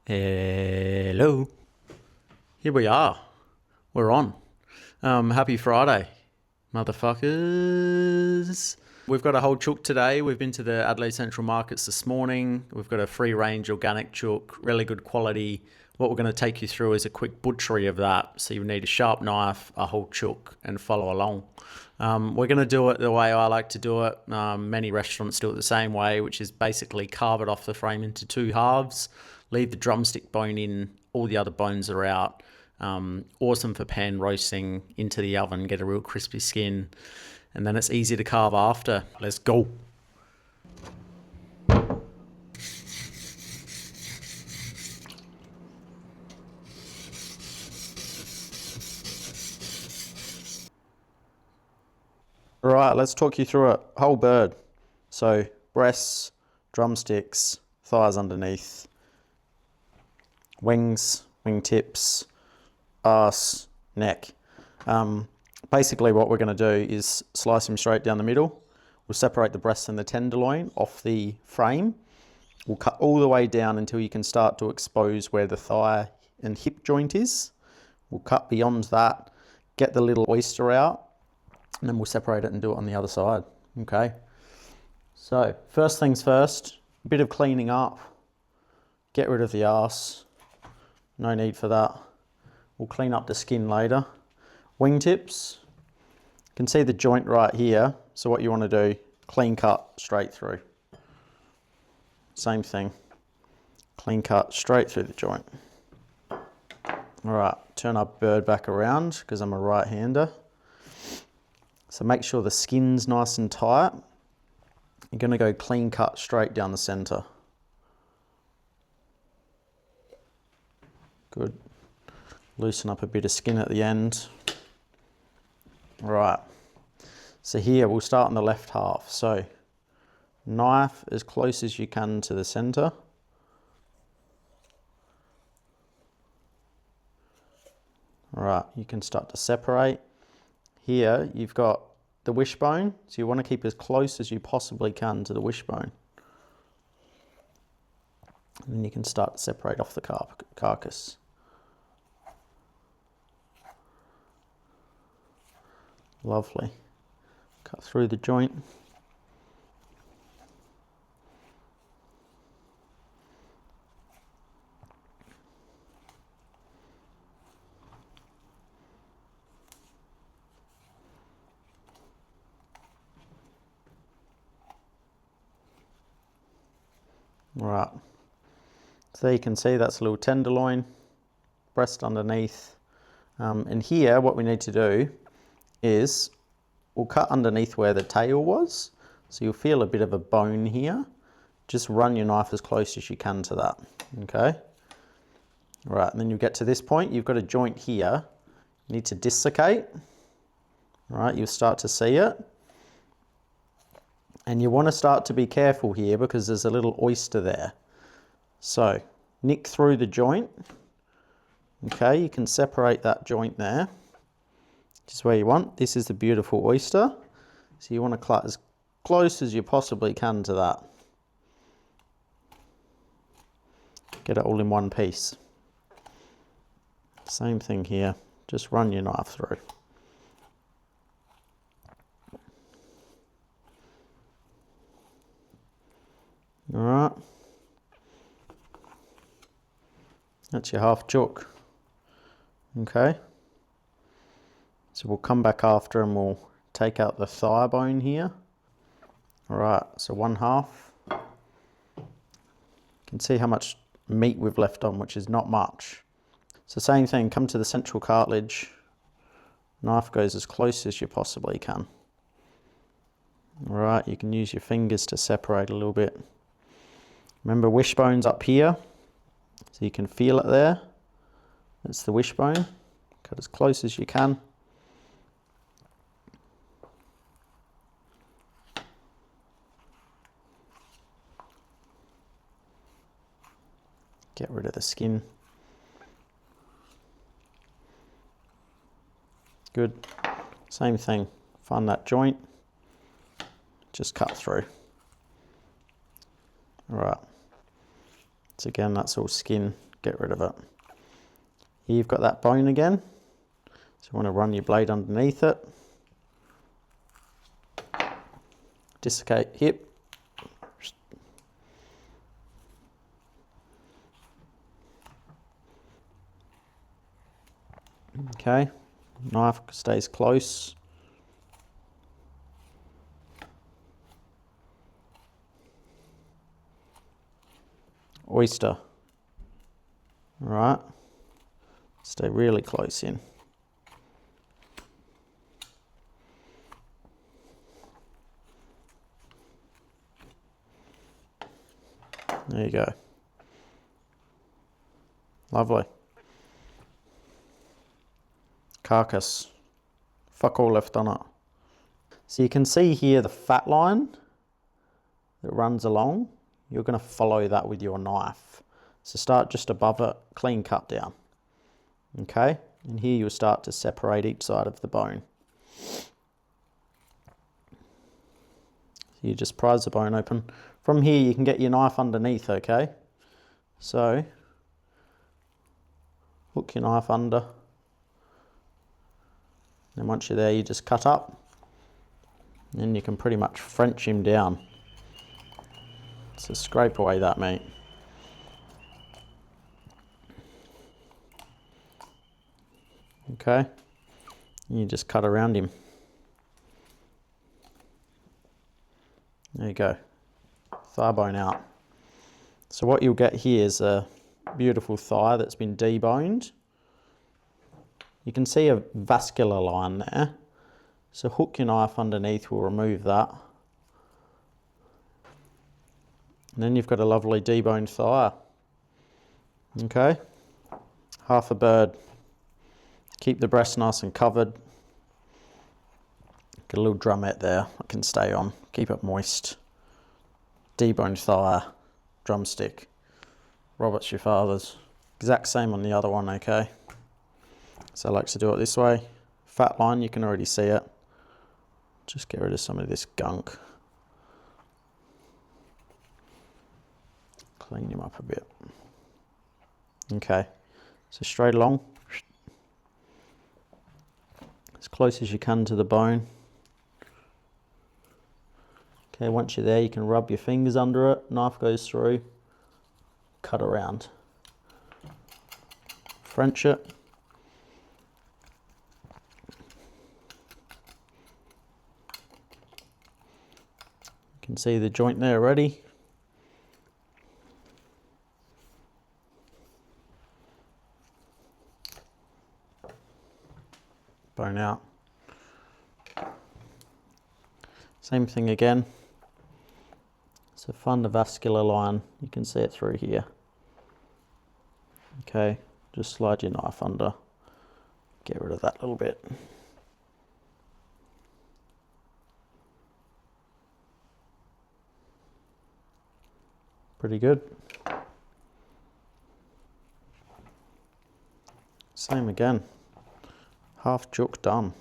Hello. Here we are. We're on. Happy Friday, motherfuckers. We've got a whole chook today. We've been to the Adelaide Central Markets this morning. We've got a free range organic chook, really good quality. What we're going to take you through is a quick butchery of that. So you need a sharp knife, a whole chook, and follow along. We're going to do it the way I like to do it. Many restaurants do it the same way, which is basically carve it off the frame into two halves, leave the drumstick bone in, all the other bones are out. Awesome for pan roasting, into the oven, get a real crispy skin, and then it's easy to carve after. Let's go. All right, let's talk you through a whole bird. So breasts, drumsticks, thighs underneath, wings, wingtips, arse, neck. Basically what we're going to do is slice him straight down the middle. We'll separate the breast and the tenderloin off the frame. We'll cut all the way down until you can start to expose where the thigh and hip joint is. We'll cut beyond that, get the little oyster out, and then we'll separate it and do it on the other side. Okay. So first things first, a bit of cleaning up. Get rid of the arse. No need for that. We'll clean up the skin later. Wingtips. You can see the joint right here. So what you want to do, clean cut straight through. Same thing. Clean cut straight through the joint. All right, turn our bird back around because I'm a right-hander. So make sure the skin's nice and tight. You're going to go clean cut straight down the center. Good. Loosen up a bit of skin at the end. Right. So here we'll start on the left half. So knife as close as you can to the center. Right, you can start to separate. Here you've got the wishbone, so you want to keep as close as you possibly can to the wishbone. And then you can start to separate off the carcass. Lovely. Cut through the joint. Right, so there you can see that's a little tenderloin, breast underneath, and here what we need to do is we'll cut underneath where the tail was, so you'll feel a bit of a bone here. Just run your knife as close as you can to that, okay? Right, and then you get to this point, you've got a joint here, you need to dissecate, right, you'll start to see it. And you want to start to be careful here because there's a little oyster there. So nick through the joint. Okay, you can separate that joint there, which is where you want. This is the beautiful oyster. So you want to cut as close as you possibly can to that. Get it all in one piece. Same thing here. Just run your knife through. All right, that's your half chook. Okay, so we'll come back after and we'll take out the thigh bone here. All right, so one half. You can see how much meat we've left on, which is not much. So same thing, come to the central cartilage. Knife goes as close as you possibly can. All right, you can use your fingers to separate a little bit. Remember, wishbone's up here, so you can feel it there. That's the wishbone. Cut as close as you can. Get rid of the skin. Good. Same thing. Find that joint. Just cut through. All right. So again, that's all skin. get rid of it. Here you've got that bone again. So you want to run your blade underneath it. Dislocate hip. Okay, knife stays close. Oyster. All right, stay really close in. There you go. Lovely. Carcass. Fuck all left on it. So you can see here the fat line that runs along. You're going to follow that with your knife. So start just above it, clean cut down. Okay, and here you'll start to separate each side of the bone. So you just prise the bone open. From here you can get your knife underneath, okay? So hook your knife under. And once you're there, you just cut up. And then you can pretty much French him down. So scrape away that meat. Okay, and you just cut around him. There you go, thigh bone out. So what you'll get here is a beautiful thigh that's been deboned. You can see a vascular line there. So hook your knife underneath will remove that. And then you've got a lovely deboned thigh. Okay, half a bird. Keep the breast nice and covered. Get a little drumette there that can stay on. Keep it moist. Deboned thigh, drumstick. Robert's your father's. Exact same on the other one, okay? So I like to do it this way. Fat line, you can already see it. Just get rid of some of this gunk. Clean him up a bit. Okay, so straight along. As close as you can to the bone. Okay, once you're there, you can rub your fingers under it. Knife goes through. Cut around. French it. You can see the joint there already. Bone out. Same thing again. So find the vascular line. You can see it through here. Okay, just slide your knife under. Get rid of that little bit. Pretty good. Same again. Half chook done.